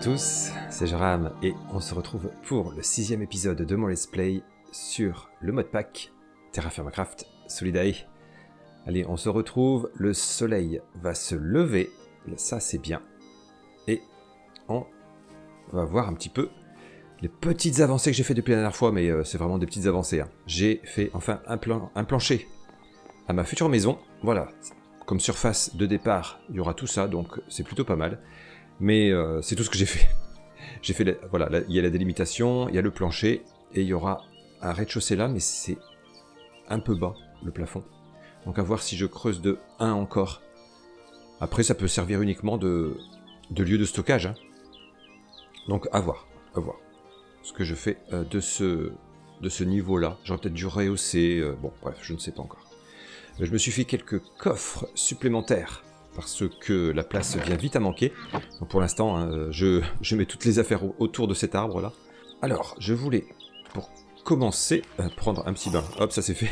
tous, c'est Jram et on se retrouve pour le 6e épisode de mon let's play sur le mode pack Terraform Craft Solidae. Allez, on se retrouve, le soleil va se lever, ça c'est bien, et on va voir un petit peu les petites avancées que j'ai fait depuis la dernière fois, mais c'est vraiment des petites avancées. Hein. J'ai fait enfin un plancher à ma future maison, voilà, comme surface de départ, il y aura tout ça, donc c'est plutôt pas mal. Mais c'est tout ce que j'ai fait. J'ai fait, voilà, là, il y a la délimitation, il y a le plancher, et il y aura un rez-de-chaussée là, mais c'est un peu bas, le plafond. Donc à voir si je creuse de 1 encore. Après, ça peut servir uniquement de lieu de stockage. Hein. Donc à voir ce que je fais de ce niveau-là. J'aurais peut-être dû rehausser, bon, bref, je ne sais pas encore. Je me suis fait quelques coffres supplémentaires, parce que la place vient vite à manquer. Donc pour l'instant, hein, je mets toutes les affaires autour de cet arbre-là. Alors, je voulais, pour commencer, prendre un petit bain. Hop, ça c'est fait.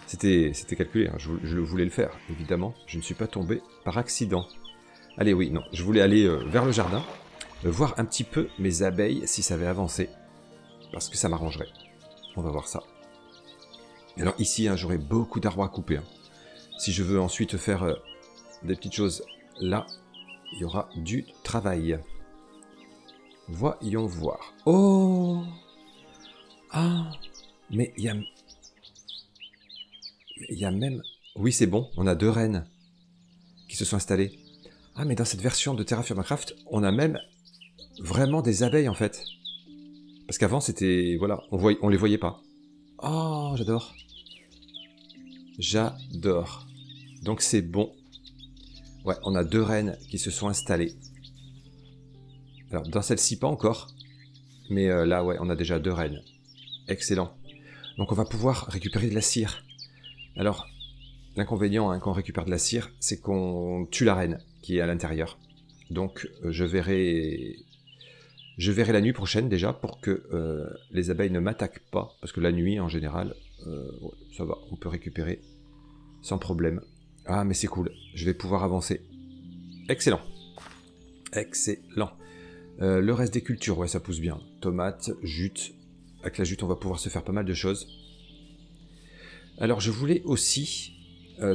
C'était calculé, hein. Je voulais le faire, évidemment. Je ne suis pas tombé par accident. Allez, oui, non, je voulais aller vers le jardin, voir un petit peu mes abeilles, si ça avait avancé, parce que ça m'arrangerait. On va voir ça. Et alors ici, hein, j'aurai beaucoup d'arbres à couper. Hein. Si je veux ensuite faire des petites choses là, il y aura du travail. Voyons voir. Oh! Ah! Mais il y a même... Oui, c'est bon, on a 2 reines qui se sont installées. Ah, mais dans cette version de Terraform Craft, on a même vraiment des abeilles, en fait. Parce qu'avant, c'était... Voilà, on les voyait pas. Oh, j'adore. J'adore. Donc c'est bon. Ouais, on a 2 reines qui se sont installées. Alors, dans celle-ci, pas encore. Mais là, ouais, on a déjà 2 reines. Excellent. Donc, on va pouvoir récupérer de la cire. Alors, l'inconvénient hein, quand on récupère de la cire, c'est qu'on tue la reine qui est à l'intérieur. Donc, je verrai la nuit prochaine déjà pour que les abeilles ne m'attaquent pas. Parce que la nuit, en général, ça va, on peut récupérer sans problème. Ah, mais c'est cool, je vais pouvoir avancer. Excellent. Excellent. Le reste des cultures, ouais, ça pousse bien. Tomates, jute. Avec la jute, on va pouvoir se faire pas mal de choses. Alors, je voulais aussi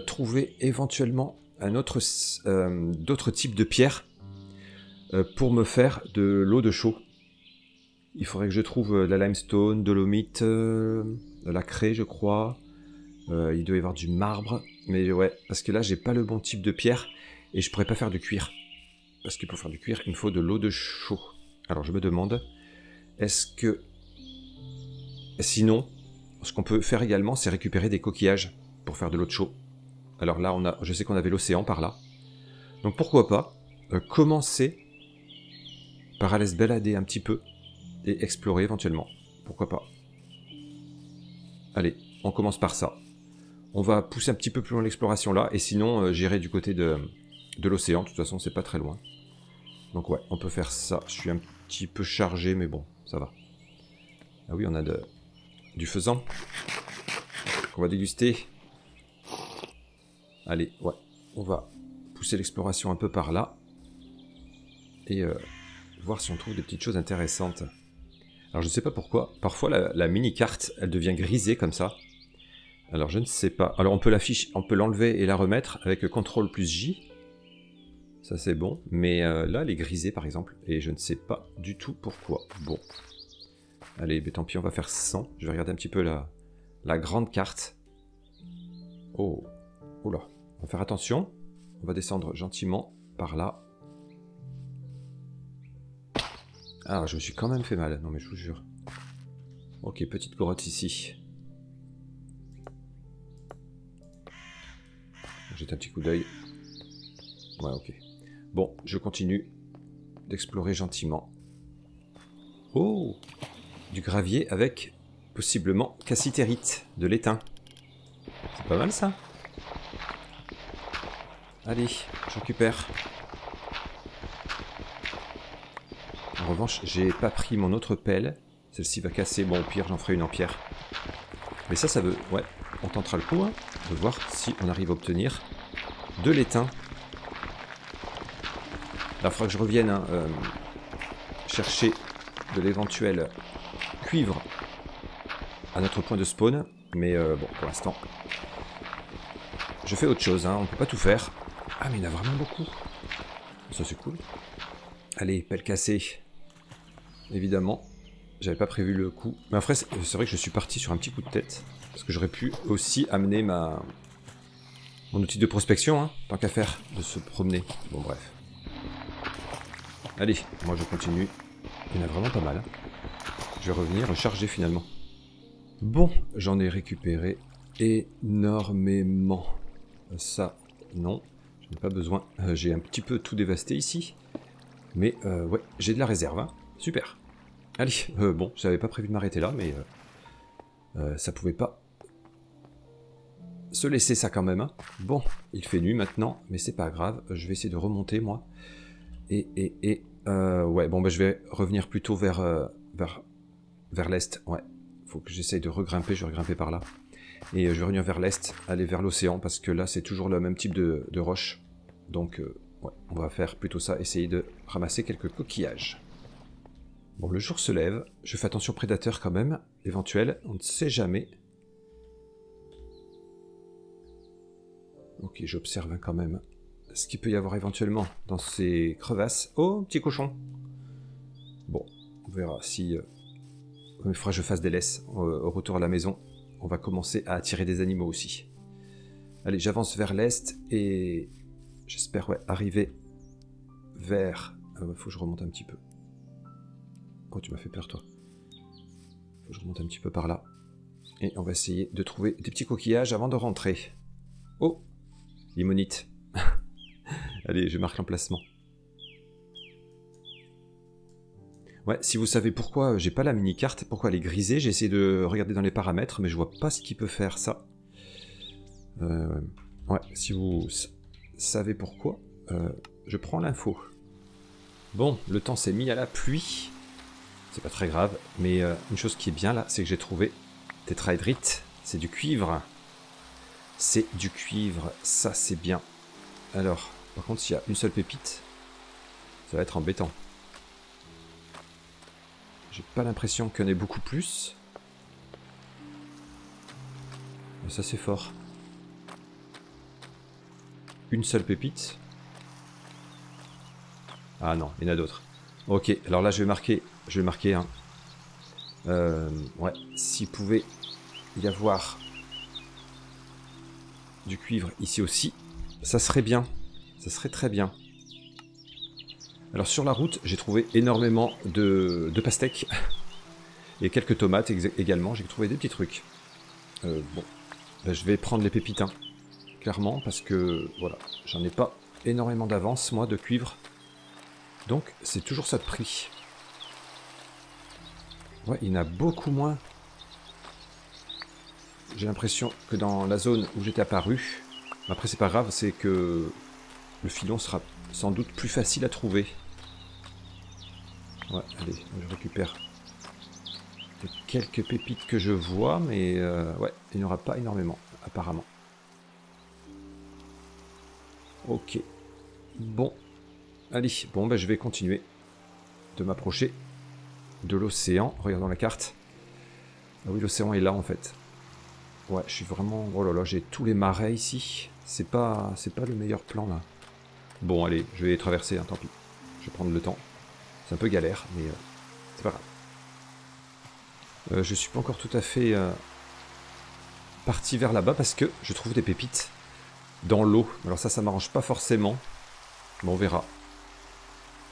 trouver éventuellement d'autres types de pierres pour me faire de l'eau de chaux. Il faudrait que je trouve de la limestone, dolomite, de la craie, je crois. Il doit y avoir du marbre. Mais ouais, parce que là, j'ai pas le bon type de pierre et je pourrais pas faire du cuir. Parce que pour faire du cuir, il me faut de l'eau de chaux. Alors, je me demande, est-ce que... Sinon, ce qu'on peut faire également, c'est récupérer des coquillages pour faire de l'eau de chaux. Alors là, je sais qu'on avait l'océan par là. Donc pourquoi pas commencer par aller se balader un petit peu et explorer éventuellement. Pourquoi pas. Allez, on commence par ça. On va pousser un petit peu plus loin l'exploration là, et sinon j'irai du côté de l'océan, de toute façon c'est pas très loin. Donc ouais, on peut faire ça. Je suis un petit peu chargé, mais bon, ça va. Ah oui, on a du faisan qu'on va déguster. Allez, ouais, on va pousser l'exploration un peu par là, et voir si on trouve des petites choses intéressantes. Alors je sais pas pourquoi, parfois la mini-carte, elle devient grisée comme ça. Alors je ne sais pas. Alors on peut l'enlever et la remettre avec CTRL plus J. Ça c'est bon. Mais là elle est grisée par exemple. Et je ne sais pas du tout pourquoi. Bon. Allez, mais tant pis, on va faire 100. Je vais regarder un petit peu la grande carte. Oh. Oula. On va faire attention. On va descendre gentiment par là. Ah, je me suis quand même fait mal. Non mais je vous jure. Ok, petite grotte ici. Jette un petit coup d'œil. Ouais, ok. Bon, je continue d'explorer gentiment. Oh! Du gravier avec, possiblement, cassitérite, de l'étain. C'est pas mal, ça? Allez, je récupère. En revanche, j'ai pas pris mon autre pelle. Celle-ci va casser. Bon, au pire, j'en ferai une en pierre. Mais ça veut... Ouais, on tentera le coup, hein, de voir si on arrive à obtenir de l'étain. il faudra que je revienne hein, chercher de l'éventuel cuivre à notre point de spawn. Mais bon, pour l'instant, je fais autre chose. Hein, on peut pas tout faire. Ah, mais il y en a vraiment beaucoup. Ça, c'est cool. Allez, pelle cassée. Évidemment. J'avais pas prévu le coup. Mais après, c'est vrai que je suis parti sur un petit coup de tête. Parce que j'aurais pu aussi amener mon outil de prospection, hein, tant qu'à faire, de se promener. Bon, bref. Allez, moi je continue. Il y en a vraiment pas mal. Je vais revenir recharger finalement. Bon, j'en ai récupéré énormément. Ça, non. Je n'ai pas besoin. J'ai un petit peu tout dévasté ici. Mais ouais, j'ai de la réserve. Hein. Super. Allez, bon, j'avais pas prévu de m'arrêter là, mais ça pouvait pas se laisser ça quand même. Hein. Bon, il fait nuit maintenant, mais c'est pas grave. Je vais essayer de remonter, moi. Ouais, bon, bah, je vais revenir plutôt vers l'est. Ouais, faut que j'essaye de regrimper. Je vais regrimper par là. Et je vais revenir vers l'est, aller vers l'océan, parce que là, c'est toujours le même type de roche. Donc, ouais, on va faire plutôt ça, essayer de ramasser quelques coquillages. Bon, le jour se lève. Je fais attention aux prédateurs quand même, éventuels. On ne sait jamais. Ok, j'observe quand même ce qu'il peut y avoir éventuellement dans ces crevasses. Oh, petit cochon. Bon, on verra si... il faudra que je fasse des laisses au retour à la maison. On va commencer à attirer des animaux aussi. Allez, j'avance vers l'est et j'espère ouais, arriver vers... faut que je remonte un petit peu. Oh, tu m'as fait peur, toi. Faut que je remonte un petit peu par là. Et on va essayer de trouver des petits coquillages avant de rentrer. Oh, limonite. Allez, je marque l'emplacement. Ouais, si vous savez pourquoi j'ai pas la mini-carte, pourquoi elle est grisée, j'ai essayé de regarder dans les paramètres, mais je vois pas ce qui peut faire ça. Ouais, si vous savez pourquoi, je prends l'info. Bon, le temps s'est mis à la pluie. C'est pas très grave, mais une chose qui est bien là, c'est que j'ai trouvé tétraédrite. C'est du cuivre. C'est du cuivre, ça c'est bien. Alors, par contre, s'il y a une seule pépite, ça va être embêtant. J'ai pas l'impression qu'il y en ait beaucoup plus. Mais ça c'est fort. Une seule pépite. Ah non, il y en a d'autres. Ok, alors là je vais marquer un. Ouais, s'il pouvait y avoir du cuivre ici aussi, ça serait bien. Ça serait très bien. Alors sur la route, j'ai trouvé énormément de pastèques. Et quelques tomates également, j'ai trouvé des petits trucs. Bon, ben, je vais prendre les pépites, hein, clairement, parce que, voilà, j'en ai pas énormément d'avance, moi, de cuivre. Donc, c'est toujours ça de prix. Ouais, il y en a beaucoup moins. J'ai l'impression que dans la zone où j'étais apparu, après c'est pas grave, c'est que le filon sera sans doute plus facile à trouver. Ouais, allez, je récupère quelques pépites que je vois, mais ouais, il n'y en aura pas énormément, apparemment. Ok. Bon. Allez, bon, bah, je vais continuer de m'approcher de l'océan. Regardons la carte. Ah oui, l'océan est là, en fait. Ouais, je suis vraiment... Oh là là, j'ai tous les marais ici. C'est pas le meilleur plan, là. Bon, allez, je vais traverser, hein, tant pis. Je vais prendre le temps. C'est un peu galère, mais c'est pas grave. Je suis pas encore tout à fait parti vers là-bas parce que je trouve des pépites dans l'eau. Alors ça m'arrange pas forcément. Mais on verra.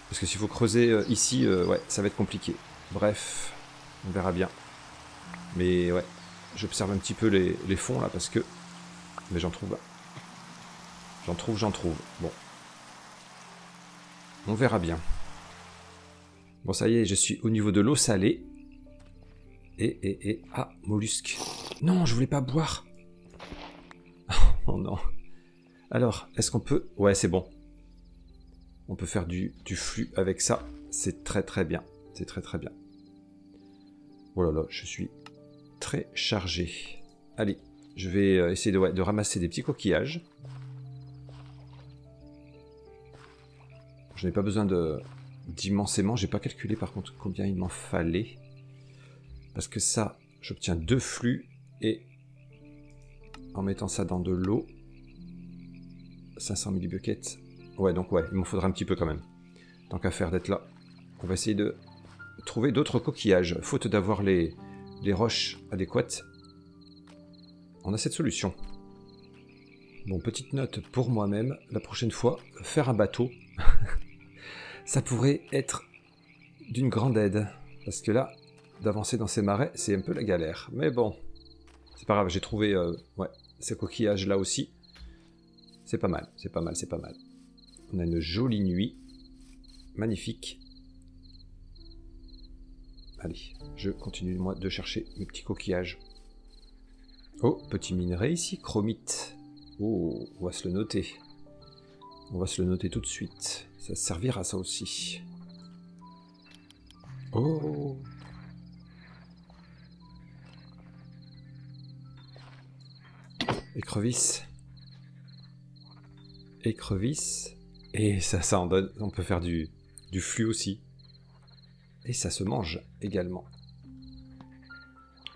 Parce que s'il faut creuser ici, ouais, ça va être compliqué. Bref, on verra bien. Mais ouais, j'observe un petit peu les fonds là parce que... Mais j'en trouve. J'en trouve. Bon. On verra bien. Bon, ça y est, je suis au niveau de l'eau salée. Ah, mollusque. Non, je voulais pas boire. Oh non. Alors, est-ce qu'on peut... Ouais, c'est bon. On peut faire du flux avec ça. C'est très très bien. C'est très très bien. Oh là là, je suis très chargé. Allez, je vais essayer de ramasser des petits coquillages. Je n'ai pas besoin d'immensément. J'ai pas calculé par contre combien il m'en fallait. Parce que ça, j'obtiens 2 flux. Et en mettant ça dans de l'eau, 500 millibuckets. Ouais, donc ouais, il m'en faudra un petit peu quand même. Tant qu'à faire d'être là. On va essayer de trouver d'autres coquillages. Faute d'avoir les roches adéquates, on a cette solution. Bon, petite note pour moi-même, la prochaine fois, faire un bateau, ça pourrait être d'une grande aide. Parce que là, d'avancer dans ces marais, c'est un peu la galère. Mais bon, c'est pas grave, j'ai trouvé ouais, ces coquillages là aussi. C'est pas mal, c'est pas mal, c'est pas mal. On a une jolie nuit, magnifique. Allez, je continue moi de chercher mes petits coquillages. Oh, petit minerai ici, chromite. Oh, on va se le noter. On va se le noter tout de suite. Ça servira ça aussi. Oh. Écrevisse. Écrevisse. Et ça en donne. On peut faire du flux aussi. Et ça se mange également.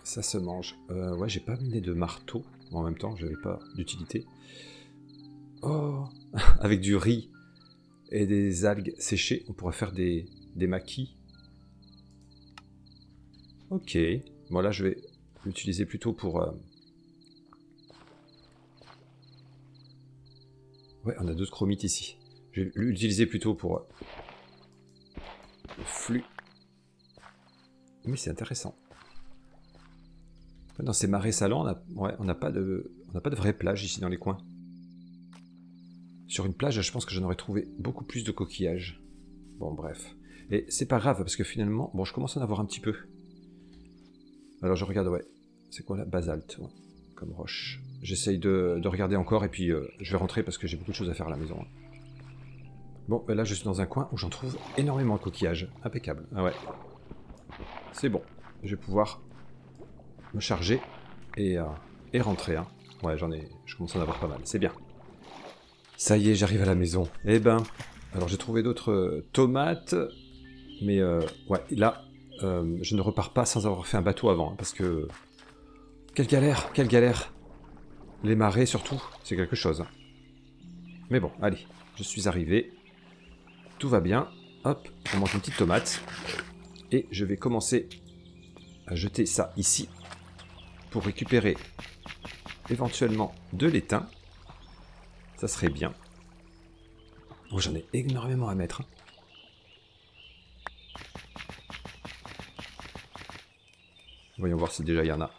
Ça se mange. Ouais, j'ai pas miné de marteau. En même temps, j'avais pas d'utilité. Oh. Avec du riz et des algues séchées, on pourrait faire des maquis. Ok. Bon, là, je vais l'utiliser plutôt pour... Ouais, on a 2 chromites ici. Je vais l'utiliser plutôt pour... le flux. Mais c'est intéressant. Dans ces marais salants, on n'a pas de vraie plage ici dans les coins. Sur une plage, je pense que j'en aurais trouvé beaucoup plus de coquillages. Bon, bref. Et c'est pas grave, parce que finalement... Bon, je commence à en avoir un petit peu. Alors, je regarde, ouais. C'est quoi, là? Basalte, ouais. Comme roche. J'essaye de regarder encore, et puis je vais rentrer, parce que j'ai beaucoup de choses à faire à la maison. Bon, ben là, je suis dans un coin où j'en trouve énormément de coquillages. Impeccable. Ah ouais. C'est bon. Je vais pouvoir me charger et rentrer. Hein. Ouais, je commence à en avoir pas mal. C'est bien. Ça y est, j'arrive à la maison. Eh ben, alors j'ai trouvé d'autres tomates, mais ouais, là, je ne repars pas sans avoir fait un bateau avant, hein, parce que quelle galère, quelle galère. Les marais surtout, c'est quelque chose. Hein. Mais bon, allez, je suis arrivé. Tout va bien. Hop, on mange une petite tomate et je vais commencer à jeter ça ici pour récupérer éventuellement de l'étain. Ça serait bien. Oh, j'en ai énormément à mettre. Voyons voir si déjà il y en a.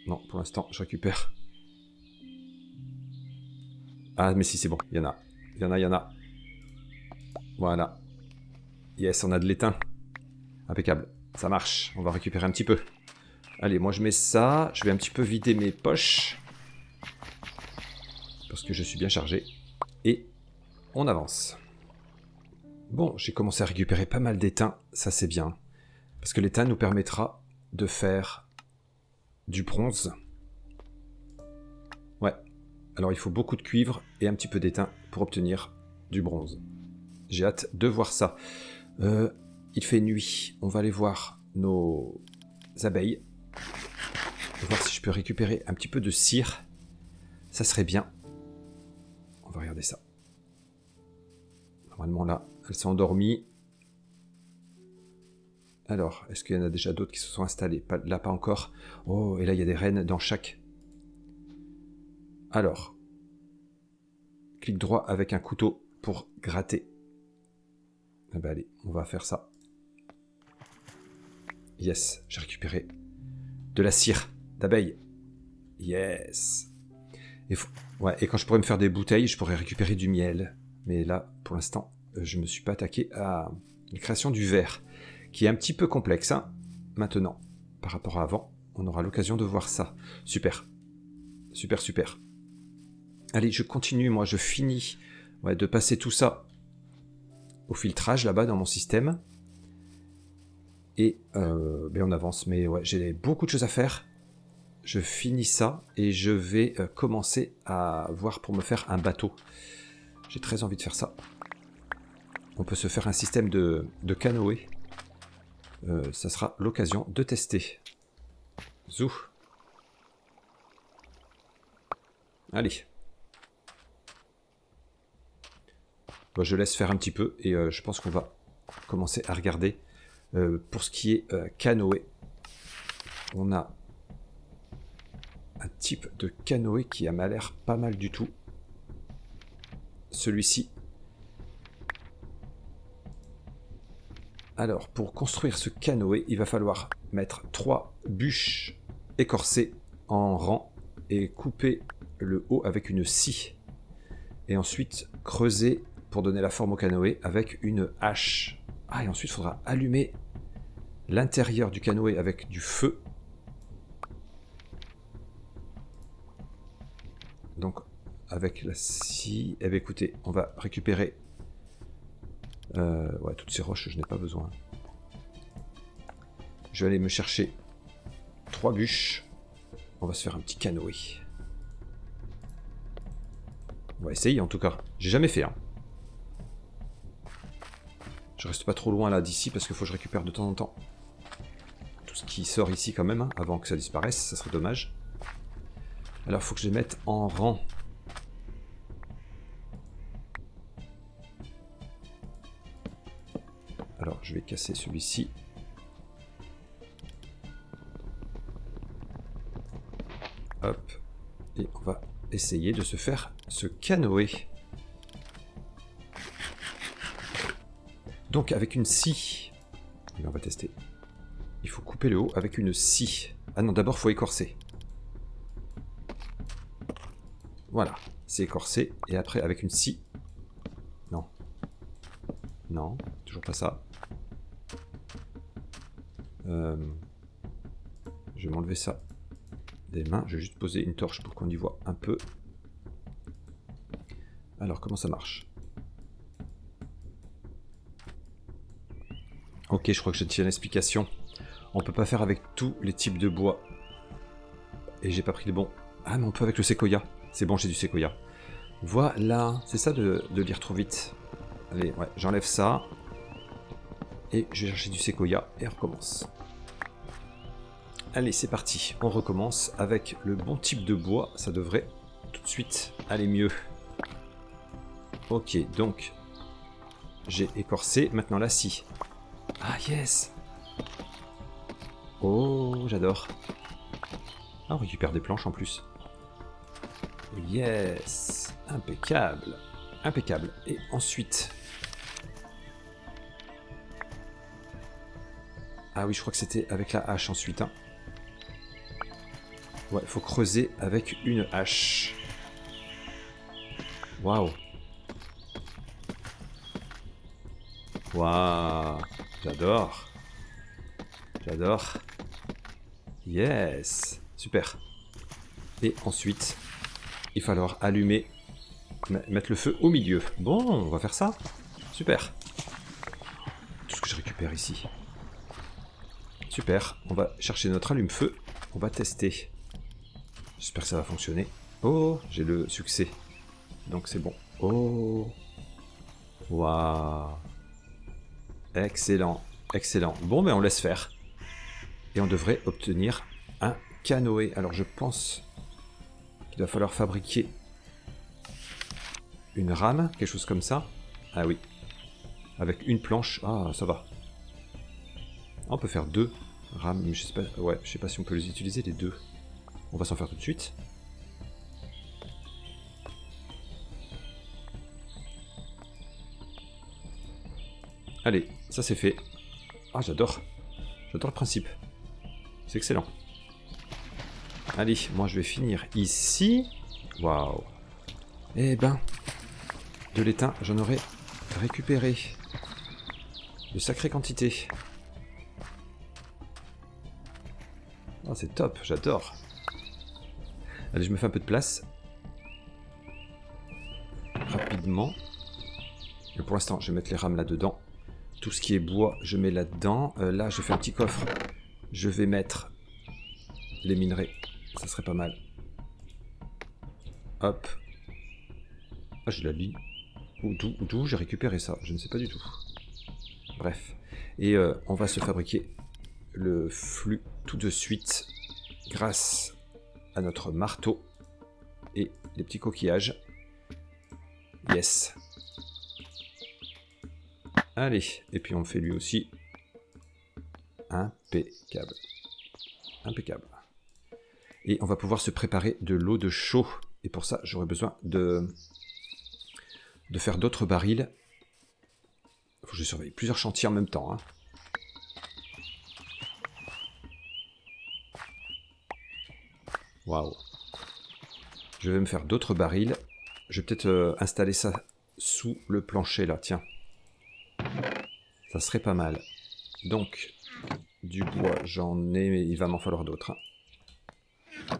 Non, pour l'instant, je récupère. Ah, mais si, c'est bon, il y en a. Il y en a, il y en a. Voilà. Yes, on a de l'étain. Impeccable. Ça marche. On va récupérer un petit peu. Allez, moi je mets ça. Je vais un petit peu vider mes poches. Parce que je suis bien chargé. Et on avance. Bon, j'ai commencé à récupérer pas mal d'étain. Ça, c'est bien. Parce que l'étain nous permettra de faire du bronze. Ouais. Alors, il faut beaucoup de cuivre et un petit peu d'étain pour obtenir du bronze. J'ai hâte de voir ça. Il fait nuit. On va aller voir nos abeilles. On va voir si je peux récupérer un petit peu de cire. Ça serait bien. On va regarder ça. Normalement, là, elles sont endormies. Alors, est-ce qu'il y en a déjà d'autres qui se sont installés? Là, pas encore. Oh, et là, il y a des reines dans chaque. Alors, clic droit avec un couteau pour gratter. Ah bah allez, on va faire ça. Yes, j'ai récupéré de la cire d'abeille. Yes. Ouais, et quand je pourrais me faire des bouteilles, je pourrais récupérer du miel. Mais là, pour l'instant, je me suis pas attaqué à la création du verre, qui est un petit peu complexe, hein, maintenant, par rapport à avant. On aura l'occasion de voir ça. Super. Super, super. Allez, je continue, moi, je finis de passer tout ça au filtrage, là-bas, dans mon système. Et ben on avance, mais ouais, j'ai beaucoup de choses à faire. je finis ça et je vais commencer à voir pour me faire un bateau. J'ai très envie de faire ça. On peut se faire un système de canoë. Ça sera l'occasion de tester. Zou. Allez. Bon, je laisse faire un petit peu et je pense qu'on va commencer à regarder. Pour ce qui est canoë, on a un type de canoë qui m'a l'air pas mal du tout. Celui-ci. Alors, pour construire ce canoë, il va falloir mettre 3 bûches écorcées en rang et couper le haut avec une scie. Et ensuite, creuser pour donner la forme au canoë avec une hache. Ah, et ensuite, il faudra allumer l'intérieur du canoë avec du feu. Donc, avec la scie... Eh bien, écoutez, on va récupérer... ouais, toutes ces roches, je n'ai pas besoin. Je vais aller me chercher 3 bûches. On va se faire un petit canoë. On va essayer, en tout cas. J'ai jamais fait, hein. Je reste pas trop loin là d'ici parce qu'il faut que je récupère de temps en temps tout ce qui sort ici quand même, hein, avant que ça disparaisse, ça serait dommage. Alors il faut que je les mette en rang. Alors je vais casser celui-ci. Hop. Et on va essayer de se faire ce canoë. Donc avec une scie, on va tester. Il faut couper le haut avec une scie. Ah non, d'abord il faut écorcer. Voilà, c'est écorcé. Et après avec une scie. Non. Non, toujours pas ça. Je vais m'enlever ça des mains. Je vais juste poser une torche pour qu'on y voit un peu. Alors comment ça marche ? Ok, je crois que je tiens l'explication. On peut pas faire avec tous les types de bois. Et j'ai pas pris le bon. Ah, mais on peut avec le séquoia. C'est bon, j'ai du séquoia. Voilà, c'est ça de lire trop vite. Allez, ouais, j'enlève ça. Et je vais chercher du séquoia et on recommence. Allez, c'est parti. On recommence avec le bon type de bois. Ça devrait tout de suite aller mieux. Ok, donc j'ai écorcé. Maintenant la scie. Ah yes! Oh, j'adore. Ah, on récupère des planches en plus. Yes! Impeccable. Impeccable. Et ensuite... Ah oui, je crois que c'était avec la hache ensuite. Hein. Ouais, il faut creuser avec une hache. Waouh! Waouh! J'adore. J'adore. Yes. Super. Et ensuite, il va falloir allumer, mettre le feu au milieu. Bon, on va faire ça. Super. Tout ce que je récupère ici. Super. On va chercher notre allume-feu. On va tester. J'espère que ça va fonctionner. Oh, j'ai le succès. Donc c'est bon. Oh. Waouh. Excellent. Excellent. Bon, ben on laisse faire. Et on devrait obtenir un canoë. Alors je pense qu'il va falloir fabriquer une rame, quelque chose comme ça. Ah oui. Avec une planche. Ah, ça va. On peut faire 2 rames, mais je sais pas. Ouais, je sais pas si on peut les utiliser les 2. On va s'en faire tout de suite. Allez, ça c'est fait. Ah, j'adore. J'adore le principe. C'est excellent. Allez, moi je vais finir ici. Waouh. Eh ben, de l'étain, j'en aurais récupéré de sacrées quantités. Oh, c'est top, j'adore. Allez, je me fais un peu de place. Rapidement. Et pour l'instant, je vais mettre les rames là-dedans. Tout ce qui est bois, je mets là-dedans. Là, je fais un petit coffre. Je vais mettre les minerais Ça serait pas mal. Hop. Ah, j'ai la ligne. D'où j'ai récupéré ça? Je ne sais pas du tout. Bref. Et on va se fabriquer le flux tout de suite grâce à notre marteau et les petits coquillages. Yes. Allez. Et puis on le fait lui aussi. Impeccable. Impeccable. Et on va pouvoir se préparer de l'eau de chaud. Et pour ça, j'aurai besoin de faire d'autres barils. Il faut que je surveille plusieurs chantiers en même temps. Hein. Waouh. Je vais me faire d'autres barils. Je vais peut-être installer ça sous le plancher là, tiens. Ça serait pas mal. Donc, du bois, j'en ai, mais il va m'en falloir d'autres. Hein.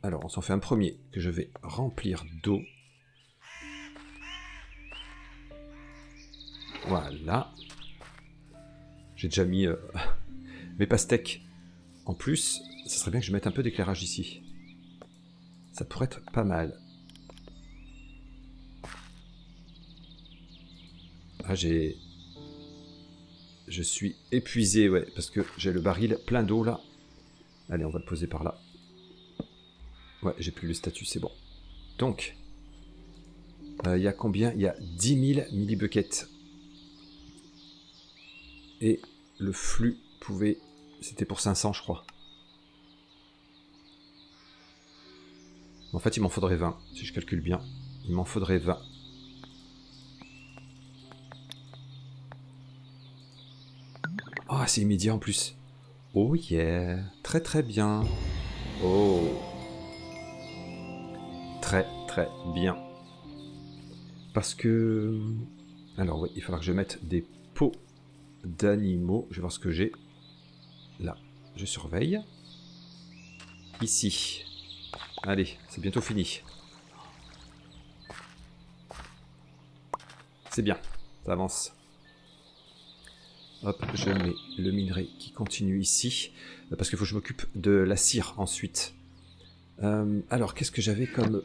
Alors, on s'en fait un premier que je vais remplir d'eau. Voilà. J'ai déjà mis mes pastèques. En plus, ça serait bien que je mette un peu d'éclairage ici. Ça pourrait être pas mal. Ah, je suis épuisé, ouais, parce que j'ai le baril plein d'eau, là. Allez, on va le poser par là. Ouais, j'ai plus le statut, c'est bon. Donc, il y a combien? Il y a 10 000 millibuckets. Et le flux pouvait... C'était pour 500, je crois. En fait, il m'en faudrait 20, si je calcule bien. Il m'en faudrait 20. Ah, c'est immédiat en plus. Oh yeah. Très très bien. Oh. Très très bien. Parce que... Alors oui, il faudra que je mette des pots d'animaux. Je vais voir ce que j'ai. Là, je surveille. Ici. Allez, c'est bientôt fini. C'est bien, ça avance. Hop, je mets le minerai qui continue ici. Parce qu'il faut que je m'occupe de la cire ensuite. Alors, qu'est-ce que j'avais comme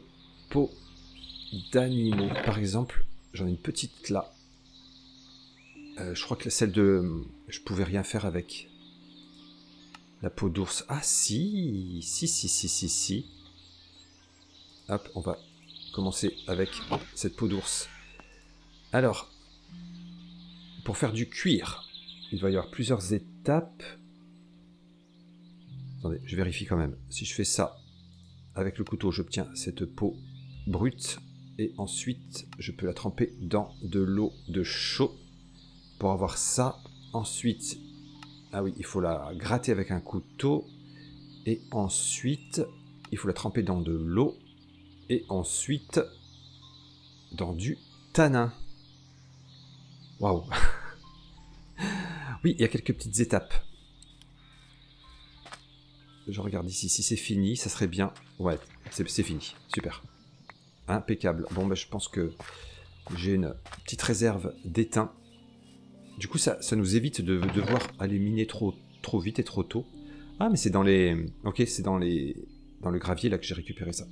pot d'animaux? Par exemple, j'en ai une petite là. Je crois que celle de... Je pouvais rien faire avec. La peau d'ours. Ah si. Si. Hop, on va commencer avec cette peau d'ours. Alors, pour faire du cuir, il va y avoir plusieurs étapes. Attendez, je vérifie quand même. Si je fais ça avec le couteau, j'obtiens cette peau brute. Et ensuite, je peux la tremper dans de l'eau de chaud pour avoir ça. Ensuite, ah oui, il faut la gratter avec un couteau. Et ensuite, il faut la tremper dans de l'eau. Et ensuite, dans du tanin. Waouh. Oui, il y a quelques petites étapes. Je regarde ici, si c'est fini, ça serait bien. Ouais, c'est fini, super. Impeccable. Bon, ben, je pense que j'ai une petite réserve d'étain. Du coup, ça nous évite de devoir aller miner trop vite et trop tôt. Ah, mais c'est dans les... Ok, c'est dans le gravier là que j'ai récupéré ça.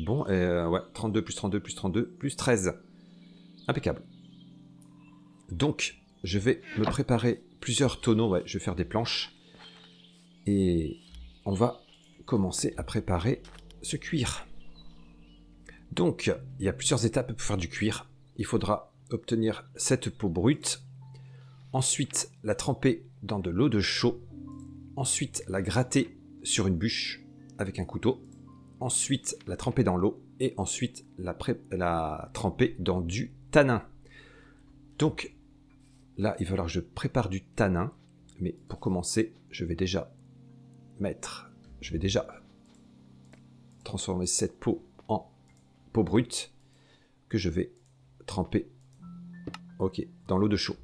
Bon, ouais, 32 plus 32 plus 32 plus 13. Impeccable. Donc, je vais me préparer plusieurs tonneaux. Ouais, je vais faire des planches. Et on va commencer à préparer ce cuir. Donc, il y a plusieurs étapes pour faire du cuir. Il faudra obtenir cette peau brute. Ensuite, la tremper dans de l'eau de chaud. Ensuite, la gratter sur une bûche avec un couteau. Ensuite, la tremper dans l'eau. Et ensuite, la tremper dans du tanin. Donc, là, il va falloir que je prépare du tanin. Mais pour commencer, je vais déjà transformer cette peau en peau brute que je vais tremper dans l'eau de chaud.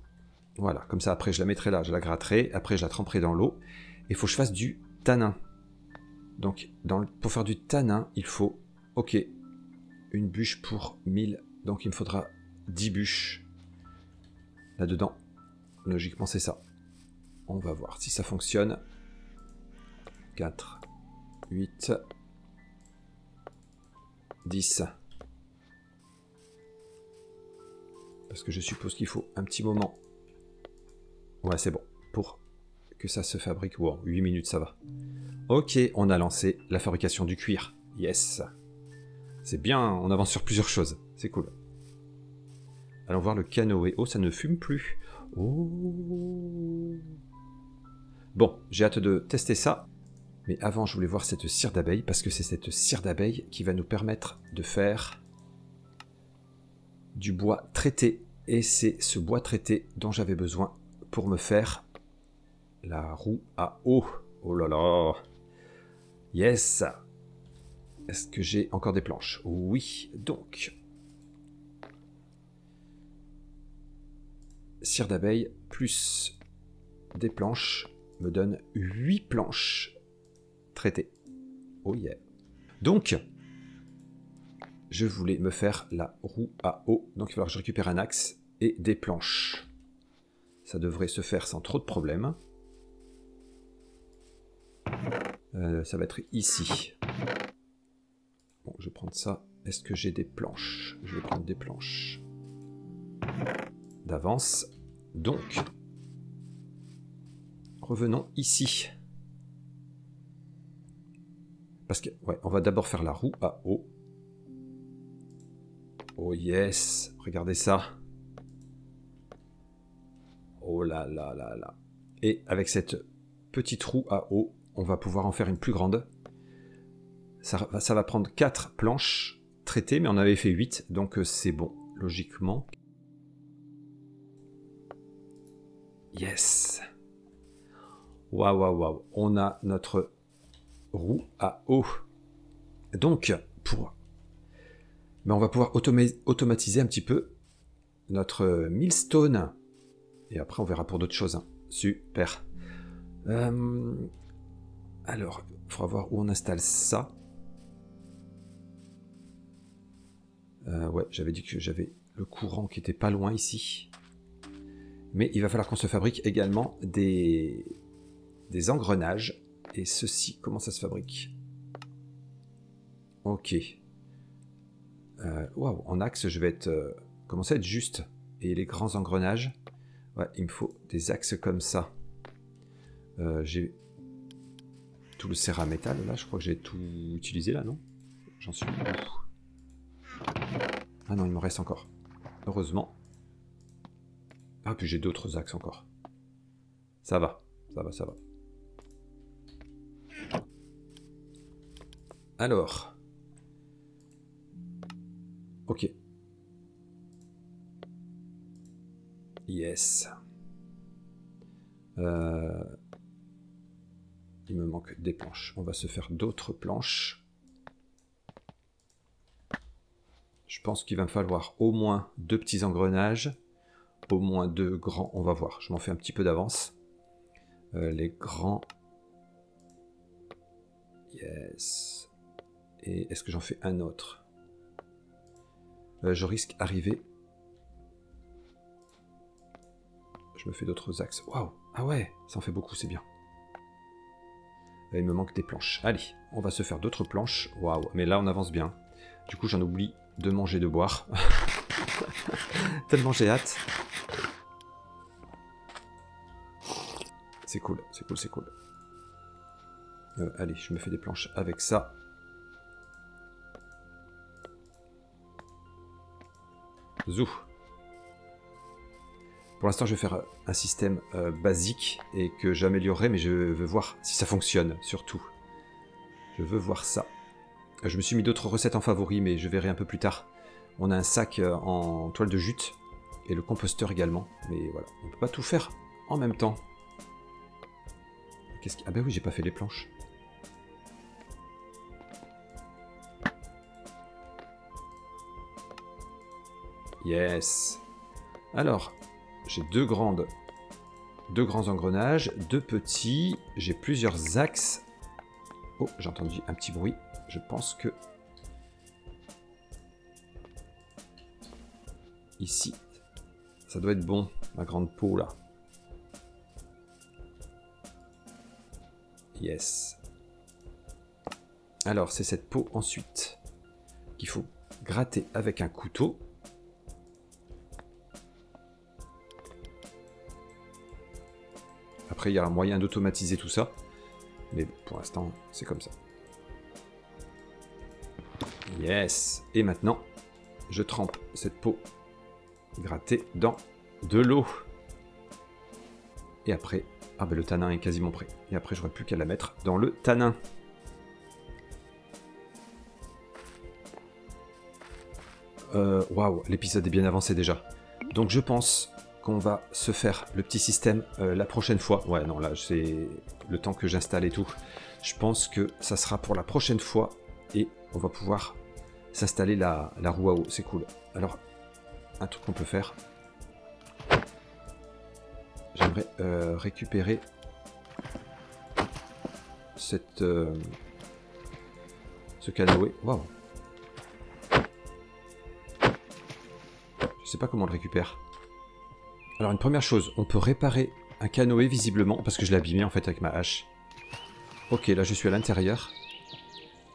Voilà, comme ça après je la mettrai là, je la gratterai, après je la tremperai dans l'eau. Il faut que je fasse du tanin. Donc pour faire du tanin, il faut une bûche pour 1000. Donc il me faudra 10 bûches là-dedans. Logiquement c'est ça. On va voir si ça fonctionne. 4, 8, 10. Parce que je suppose qu'il faut un petit moment. Ouais, c'est bon. Pour que ça se fabrique. Wow, 8 minutes, ça va. Ok, on a lancé la fabrication du cuir. Yes. C'est bien, on avance sur plusieurs choses. C'est cool. Allons voir le canoë. Oh, ça ne fume plus. Oh. Bon, j'ai hâte de tester ça. Mais avant, je voulais voir cette cire d'abeille, parce que c'est cette cire d'abeille qui va nous permettre de faire du bois traité. Et c'est ce bois traité dont j'avais besoin pour me faire la roue à eau. Oh là là. Yes. Est-ce que j'ai encore des planches? Oui. Donc, cire d'abeille plus des planches me donne 8 planches traitées. Oh yeah. Donc, je voulais me faire la roue à eau. Donc il va falloir que je récupère un axe et des planches. Ça devrait se faire sans trop de problèmes. Ça va être ici. Bon, je vais prendre ça. Est-ce que j'ai des planches? Je vais prendre des planches d'avance. Donc, revenons ici. Parce que, ouais, on va d'abord faire la roue à eau. Oh yes, regardez ça. Oh là là là là. Et avec cette petite roue à eau, on va pouvoir en faire une plus grande. Ça va prendre 4 planches traitées, mais on avait fait 8, donc c'est bon, logiquement. Yes. Waouh, waouh, waouh. On a notre roue à eau. Donc, on va pouvoir automatiser un petit peu notre millstone. Et après, on verra pour d'autres choses. Hein. Super. Alors, il faudra voir où on installe ça. Ouais, j'avais dit que j'avais le courant qui était pas loin ici. Mais il va falloir qu'on se fabrique également des engrenages. Et ceci, comment ça se fabrique? Ok. Waouh, en axe, je vais commencer à être juste. Et les grands engrenages, ouais, il me faut des axes comme ça. J'ai tout le céramétal, là, je crois que j'ai tout utilisé, là, non? J'en suis où? Ah non, il me reste encore. Heureusement. Ah, puis j'ai d'autres axes encore. Ça va, ça va, ça va. Alors. Ok. Yes. Il me manque des planches. On va se faire d'autres planches. Je pense qu'il va me falloir au moins 2 petits engrenages. Au moins 2 grands. On va voir. Je m'en fais un petit peu d'avance. Les grands. Yes. Et est-ce que j'en fais un autre? Je risque d'arriver. Je me fais d'autres axes. Waouh! Ah ouais, ça en fait beaucoup, c'est bien. Il me manque des planches. Allez, on va se faire d'autres planches. Waouh, mais là on avance bien. Du coup, j'en oublie de manger, de boire. Tellement j'ai hâte. C'est cool, c'est cool, c'est cool. Allez, je me fais des planches avec ça. Zou. Pour l'instant, je vais faire un système basique et que j'améliorerai, mais je veux voir si ça fonctionne, surtout. Je veux voir ça. Je me suis mis d'autres recettes en favori, mais je verrai un peu plus tard. On a un sac en toile de jute et le composteur également. Mais voilà, on ne peut pas tout faire en même temps. Ah ben oui, j'ai pas fait les planches. Yes. Alors, j'ai deux grands engrenages, 2 petits. J'ai plusieurs axes. Oh, j'ai entendu un petit bruit. Je pense que ici, ça doit être bon, ma grande peau là. Yes. Alors, c'est cette peau ensuite qu'il faut gratter avec un couteau. Après, il y a un moyen d'automatiser tout ça. Mais pour l'instant, c'est comme ça. Yes. Et maintenant, je trempe cette peau grattée dans de l'eau. Et après, ah ben le tanin est quasiment prêt. Et après, j'aurais plus qu'à la mettre dans le tanin. Waouh, l'épisode est bien avancé déjà. Donc je pense qu'on va se faire le petit système la prochaine fois. Ouais, non, là, c'est le temps que j'installe et tout. Je pense que ça sera pour la prochaine fois. Et on va pouvoir s'installer la roue à eau. C'est cool. Alors, un truc qu'on peut faire. J'aimerais récupérer cette, ce canoë. Waouh. Je sais pas comment on le récupère. Alors une première chose, on peut réparer un canoë visiblement, parce que je l'ai abîmé en fait avec ma hache. Ok, là je suis à l'intérieur.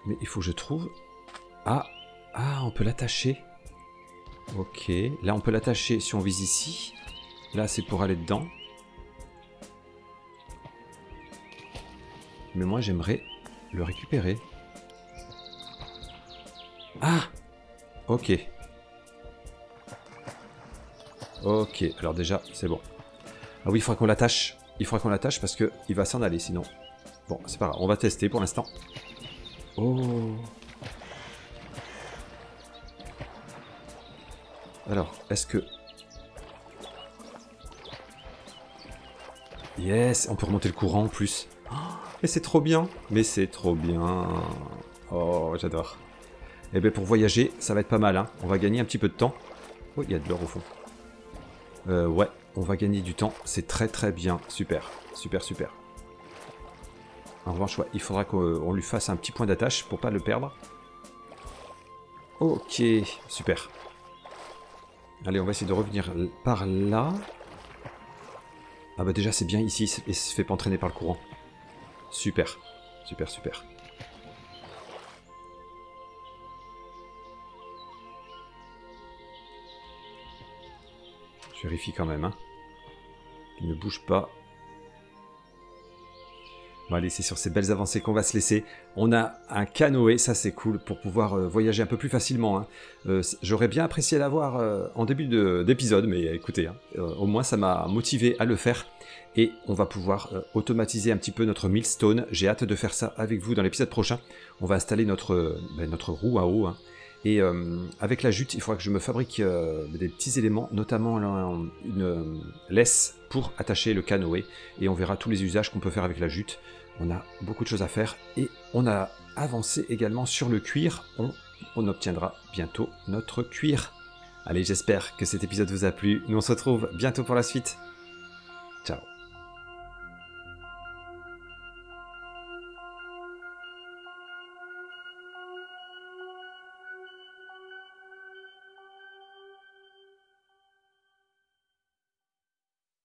Mais il faut que je trouve... Ah, on peut l'attacher. Ok, là on peut l'attacher si on vise ici. Là c'est pour aller dedans. Mais moi j'aimerais le récupérer. Ah, ok. Ok, alors déjà, c'est bon. Ah oui, il faudra qu'on l'attache. Il faudra qu'on l'attache parce qu'il va s'en aller sinon. Bon, c'est pas grave, on va tester pour l'instant. Oh. Alors, est-ce que... Yes, on peut remonter le courant en plus. Oh, mais c'est trop bien. Mais c'est trop bien. Oh, j'adore. Et bien pour voyager, ça va être pas mal. Hein. On va gagner un petit peu de temps. Oh, il y a de l'or au fond. Ouais, on va gagner du temps. C'est très très bien. Super, super, super. En revanche, ouais, il faudra qu'on lui fasse un petit point d'attache pour pas le perdre. Ok, super. Allez, on va essayer de revenir par là. Ah bah déjà, c'est bien ici. Et se fait pas entraîner par le courant. Super, super, super. Je vérifie quand même, hein. Il ne bouge pas. Bon allez, c'est sur ces belles avancées qu'on va se laisser. On a un canoë, ça c'est cool, pour pouvoir voyager un peu plus facilement. Hein. J'aurais bien apprécié l'avoir en début d'épisode, mais écoutez, hein, au moins ça m'a motivé à le faire. Et on va pouvoir automatiser un petit peu notre millstone. J'ai hâte de faire ça avec vous dans l'épisode prochain. On va installer notre roue à eau. Hein. Et avec la jute, il faudra que je me fabrique des petits éléments, notamment une laisse pour attacher le canoë. Et on verra tous les usages qu'on peut faire avec la jute. On a beaucoup de choses à faire. Et on a avancé également sur le cuir. On obtiendra bientôt notre cuir. Allez, j'espère que cet épisode vous a plu. Nous on se retrouve bientôt pour la suite.